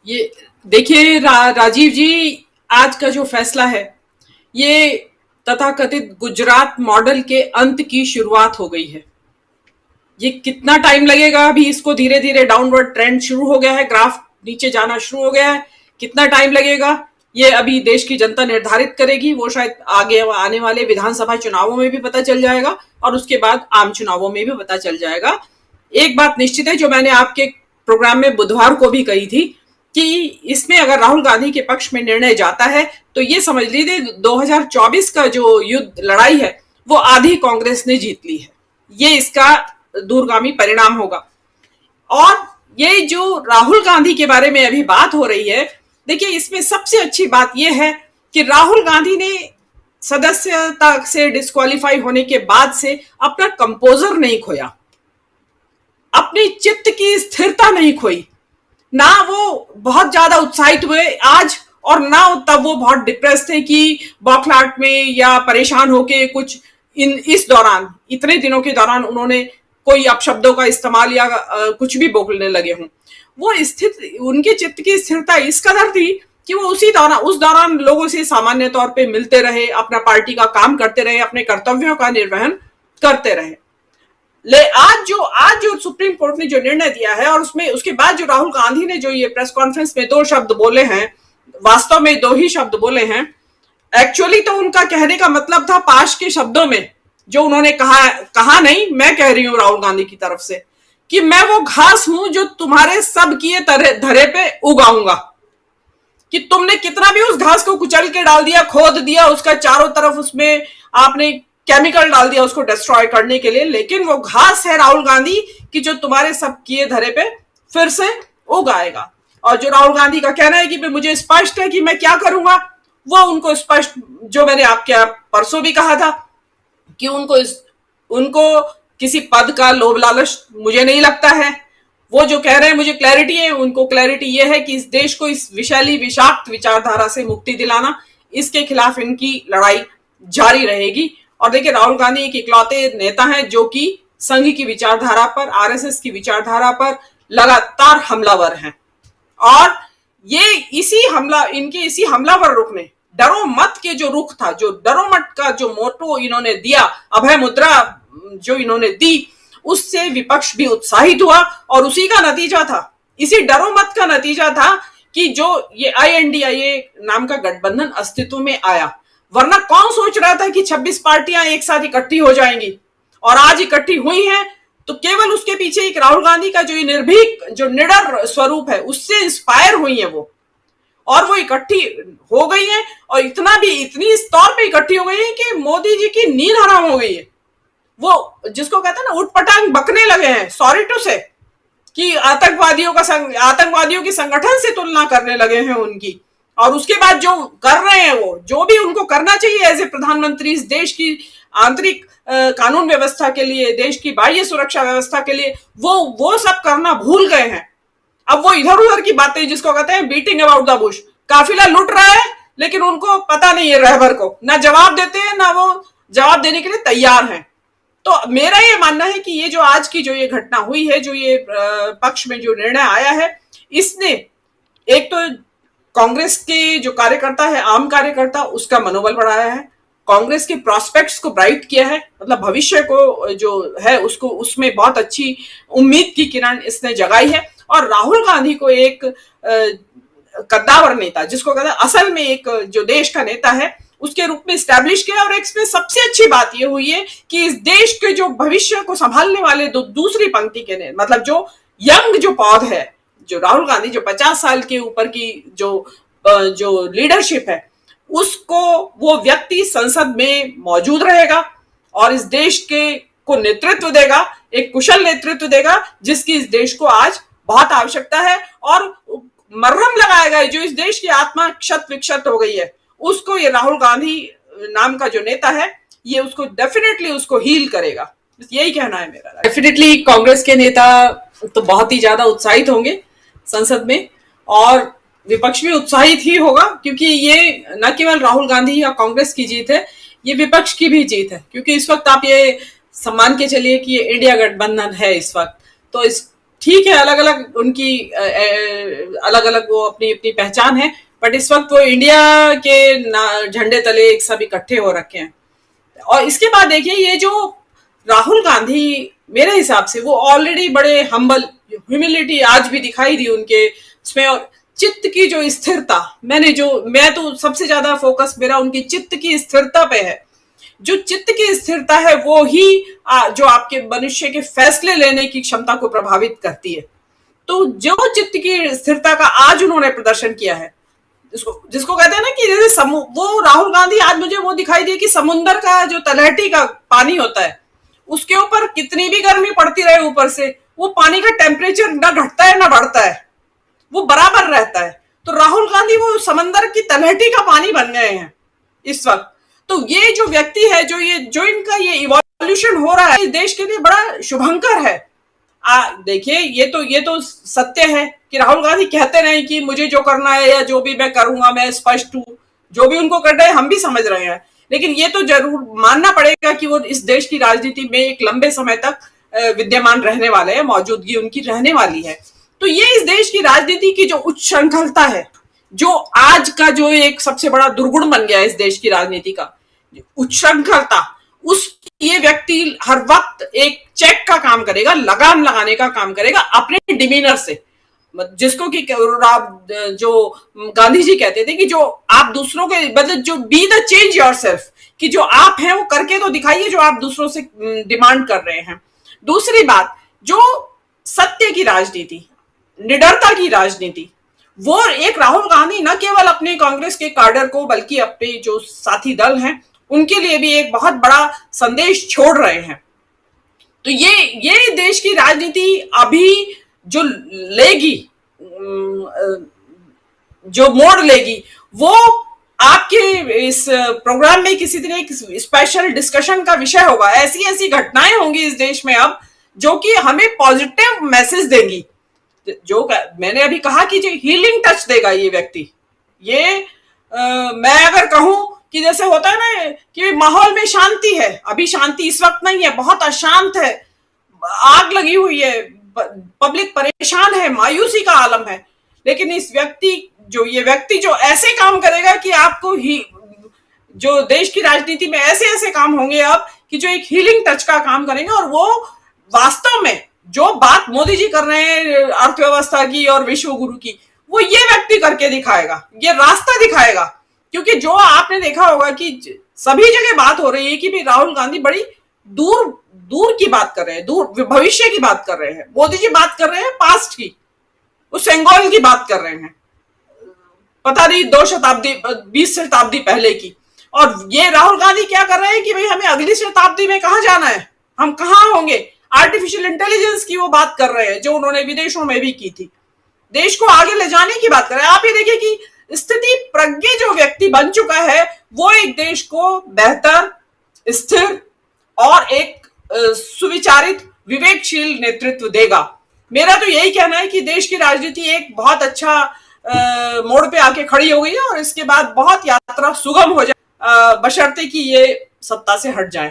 ये देखिए राजीव जी, आज का जो फैसला है ये तथाकथित गुजरात मॉडल के अंत की शुरुआत हो गई है। ये कितना टाइम लगेगा, अभी इसको धीरे धीरे डाउनवर्ड ट्रेंड शुरू हो गया है, ग्राफ नीचे जाना शुरू हो गया है। कितना टाइम लगेगा ये अभी देश की जनता निर्धारित करेगी। वो शायद आगे आने वाले विधानसभा चुनावों में भी पता चल जाएगा और उसके बाद आम चुनावों में भी पता चल जाएगा। एक बात निश्चित है, जो मैंने आपके प्रोग्राम में बुधवार को भी कही थी, कि इसमें अगर राहुल गांधी के पक्ष में निर्णय जाता है तो ये समझ लीजिए 2024 का जो युद्ध लड़ाई है वो आधी कांग्रेस ने जीत ली है। ये इसका दूरगामी परिणाम होगा। और ये जो राहुल गांधी के बारे में अभी बात हो रही है, देखिए इसमें सबसे अच्छी बात यह है कि राहुल गांधी ने सदस्यता से डिस्क्वालीफाई होने के बाद से अपना कंपोजर नहीं खोया, अपनी चित्त की स्थिरता नहीं खोई। ना वो बहुत ज्यादा उत्साहित हुए आज, और ना तब वो बहुत डिप्रेस थे कि बौखलाहट में या परेशान होके कुछ इस दौरान, इतने दिनों के दौरान उन्होंने कोई अपशब्दों का इस्तेमाल या कुछ भी बोलने लगे हों। वो स्थित, उनके चित्त की स्थिरता इस कदर थी कि वो उस दौरान लोगों से सामान्य तौर पे मिलते रहे, अपना पार्टी का काम करते रहे, अपने कर्तव्यों का निर्वहन करते रहे। आज जो सुप्रीम कोर्ट ने जो निर्णय दिया है, और उसमें उसके बाद जो राहुल गांधी ने जो ये प्रेस कॉन्फ्रेंस में 2 शब्द बोले हैं, वास्तव में 2 ही शब्द बोले हैं। एक्चुअली तो उनका कहने का मतलब था पाश के शब्दों में, जो उन्होंने कहा नहीं, मैं कह रही हूं राहुल गांधी की तरफ से, कि मैं वो घास हूं जो तुम्हारे सब किए धरे पे उगाऊंगा। कि तुमने कितना भी उस घास को कुचल के डाल दिया, खोद दिया, उसका चारों तरफ उसमें आपने केमिकल डाल दिया उसको डिस्ट्रॉय करने के लिए, लेकिन वो घास है राहुल गांधी कि जो तुम्हारे सब किए धरे पे फिर से उगाएगा। और जो राहुल गांधी का कहना है कि मुझे स्पष्ट है कि मैं क्या करूंगा, वो उनको स्पष्ट, जो मैंने आपके परसों भी कहा था कि उनको किसी पद का लोभ लालच मुझे नहीं लगता है। वो जो कह रहे हैं मुझे क्लैरिटी है, उनको क्लैरिटी ये है कि इस देश को इस विषैली विषाक्त विचारधारा से मुक्ति दिलाना, इसके खिलाफ इनकी लड़ाई जारी रहेगी। और देखिए राहुल गांधी एक इकलौते नेता हैं जो कि संघ की विचारधारा पर, आरएसएस की विचारधारा पर लगातार हमलावर हैं। और ये इसी हमलावर रुख ने, डरो मत के जो रुख था, जो डरो मत का जो मोटो इन्होंने दिया, अभय मुद्रा जो इन्होंने दी, उससे विपक्ष भी उत्साहित हुआ। और उसी का नतीजा था, इसी डरो मत का नतीजा था कि जो ये INDIA नाम का गठबंधन अस्तित्व में आया। वरना कौन सोच रहा था कि 26 पार्टियां एक साथ इकट्ठी हो जाएंगी, और आज इकट्ठी हुई हैं तो केवल उसके पीछे एक राहुल गांधी का जो निर्भीक, जो निडर स्वरूप है, उससे इंस्पायर हुई है वो, और वो इकट्ठी हो गई है। और इतनी इस तौर पे इकट्ठी हो गई है कि मोदी जी की नींद हराम हो गई है। वो जिसको कहते हैं ना, उठपटांग बकने लगे हैं, सॉरी टू से, कि आतंकवादियों के संगठन से तुलना करने लगे हैं उनकी। और उसके बाद जो कर रहे हैं, वो जो भी उनको करना चाहिए एज ए प्रधानमंत्री, इस देश की आंतरिक कानून व्यवस्था के लिए, देश की बाह्य सुरक्षा व्यवस्था के लिए, वो सब करना भूल गए हैं। अब वो इधर उधर की बातें, जिसको कहते हैं बीटिंग अबाउट द बुश, काफिला लुट रहा है लेकिन उनको पता नहीं है, रहबर को ना जवाब देते हैं, ना वो जवाब देने के लिए तैयार हैं। तो मेरा ये मानना है कि ये जो आज की जो ये घटना हुई है, जो ये पक्ष में जो निर्णय आया है, इसने एक तो कांग्रेस के जो कार्यकर्ता है, आम कार्यकर्ता, उसका मनोबल बढ़ाया है, कांग्रेस के प्रोस्पेक्ट्स को ब्राइट किया है, मतलब भविष्य को जो है उसको, उसमें बहुत अच्छी उम्मीद की किरण इसने जगाई है। और राहुल गांधी को एक कद्दावर नेता, जिसको कहते हैं असल में एक जो देश का नेता है, उसके रूप में स्टैब्लिश किया। और इसमें सबसे अच्छी बात यह हुई है कि इस देश के जो भविष्य को संभालने वाले दूसरी पंक्ति के, मतलब जो यंग जो पौध है, जो राहुल गांधी, जो 50 साल के ऊपर की जो लीडरशिप है, उसको वो व्यक्ति संसद में मौजूद रहेगा और इस देश के को नेतृत्व देगा, एक कुशल नेतृत्व देगा, जिसकी इस देश को आज बहुत आवश्यकता है। और मरहम लगाएगा जो इस देश की आत्मा क्षत विक्षत हो गई है, उसको ये राहुल गांधी नाम का जो नेता है, ये उसको डेफिनेटली उसको हील करेगा। यही कहना है मेरा। डेफिनेटली कांग्रेस के नेता तो बहुत ही ज्यादा उत्साहित होंगे संसद में, और विपक्ष भी उत्साहित ही होगा, क्योंकि ये न केवल राहुल गांधी या कांग्रेस की जीत है, ये विपक्ष की भी जीत है। क्योंकि इस वक्त आप ये सम्मान के चलिए कि ये इंडिया गठबंधन है इस वक्त, तो ठीक है, अलग अलग उनकी अलग अलग वो अपनी अपनी पहचान है, बट इस वक्त वो इंडिया के झंडे तले एक सब इकट्ठे हो रखे हैं। और इसके बाद देखिए ये जो राहुल गांधी, मेरे हिसाब से वो ऑलरेडी बड़े हम्बल, ह्यूमिलिटी आज भी दिखाई दी उनके उसमें, और चित्त की जो स्थिरता, मैं तो सबसे ज्यादा फोकस मेरा उनकी चित्त की स्थिरता पे है। जो चित्त की स्थिरता है वो ही जो आपके मनुष्य के फैसले लेने की क्षमता को प्रभावित करती है। तो जो चित्त की स्थिरता का आज उन्होंने प्रदर्शन किया है, जिसको कहते हैं ना कि जैसे वो राहुल गांधी आज मुझे वो दिखाई दिया कि समुन्द्र का जो तलहटी का पानी होता है उसके ऊपर कितनी भी गर्मी पड़ती रहे ऊपर से, वो पानी का टेम्परेचर ना घटता है ना बढ़ता है, वो बराबर रहता है। तो राहुल गांधी वो समंदर की तलहटी का पानी बन गए हैं इस वक्त। तो ये जो व्यक्ति है, जो इनका ये इवोल्यूशन हो रहा है, इस देश के लिए बड़ा शुभंकर है। देखिए ये तो सत्य है कि राहुल गांधी कहते नहीं कि मुझे जो करना है या जो भी मैं करूंगा मैं स्पष्ट हूं, जो भी उनको करना है हम भी समझ रहे हैं, लेकिन ये तो जरूर मानना पड़ेगा कि वो इस देश की राजनीति में एक लंबे समय तक विद्यमान रहने वाले हैं, मौजूदगी उनकी रहने वाली है। तो ये इस देश की राजनीति की जो उच्च श्रृंखलता है, जो आज का जो एक सबसे बड़ा दुर्गुण बन गया है इस देश की राजनीति का, उच्च श्रृंखलता, उस ये व्यक्ति हर वक्त एक चेक का काम करेगा, लगाम लगाने का काम करेगा अपने डिमीनर से, जिसको कि जो गांधी जी कहते थे कि जो आप दूसरों के मतलब जो बी द चेंज योरसेल्फ, कि जो आप हैं वो करके तो दिखाइए जो आप दूसरों से डिमांड कर रहे हैं। दूसरी बात, जो सत्य की राजनीति, निडरता की राजनीति, वो एक राहुल गांधी न केवल अपने कांग्रेस के कार्डर को बल्कि अपने जो साथी दल हैं उनके लिए भी एक बहुत बड़ा संदेश छोड़ रहे हैं। तो ये देश की राजनीति अभी जो लेगी, जो मोड़ लेगी, वो आपके इस प्रोग्राम में किसी दिन एक स्पेशल डिस्कशन का विषय होगा। ऐसी ऐसी घटनाएं होंगी इस देश में अब जो कि हमें पॉजिटिव मैसेज देंगी। जो मैंने अभी कहा कि जो हीलिंग टच देगा ये व्यक्ति, ये मैं अगर कहूं कि जैसे होता है ना कि माहौल में शांति है, अभी शांति इस वक्त नहीं है, बहुत अशांत है, आग लगी हुई है, पब्लिक परेशान है, मायूसी का आलम है, लेकिन ये व्यक्ति जो ऐसे काम करेगा कि आपको ही जो देश की राजनीति में ऐसे ऐसे काम होंगे अब कि जो एक हीलिंग टच का काम करेंगे, और वो वास्तव में जो बात मोदी जी कर रहे हैं अर्थव्यवस्था की और विश्व गुरु की, वो ये व्यक्ति करके दिखाएगा, ये रास्ता दिखाएगा। क्योंकि जो आपने देखा होगा कि सभी जगह बात हो रही है कि भी राहुल गांधी बड़ी दूर की बात कर रहे हैं, दूर भविष्य की बात कर रहे हैं। मोदी जी बात कर रहे हैं पास्ट की, उस सेंगोल की बात कर रहे हैं, पता नहीं 20 शताब्दी पहले की। और ये राहुल गांधी क्या कर रहे हैं कि भाई हमें अगली शताब्दी में कहां जाना है, हम कहां होंगे, आर्टिफिशियल इंटेलिजेंस की वो बात कर रहे हैं जो उन्होंने विदेशों में भी की थी, देश को आगे ले जाने की बात कर रहे हैं। आप ये देखिए कि स्थिति प्रज्ञ जो व्यक्ति बन चुका है वो एक देश को बेहतर, स्थिर और एक सुविचारित, विवेकशील नेतृत्व देगा। मेरा तो यही कहना है कि देश की राजनीति एक बहुत अच्छा मोड़ पे आके खड़ी हो गई है और इसके बाद बहुत यात्रा सुगम हो जाए, बशर्ते कि ये सत्ता से हट जाए।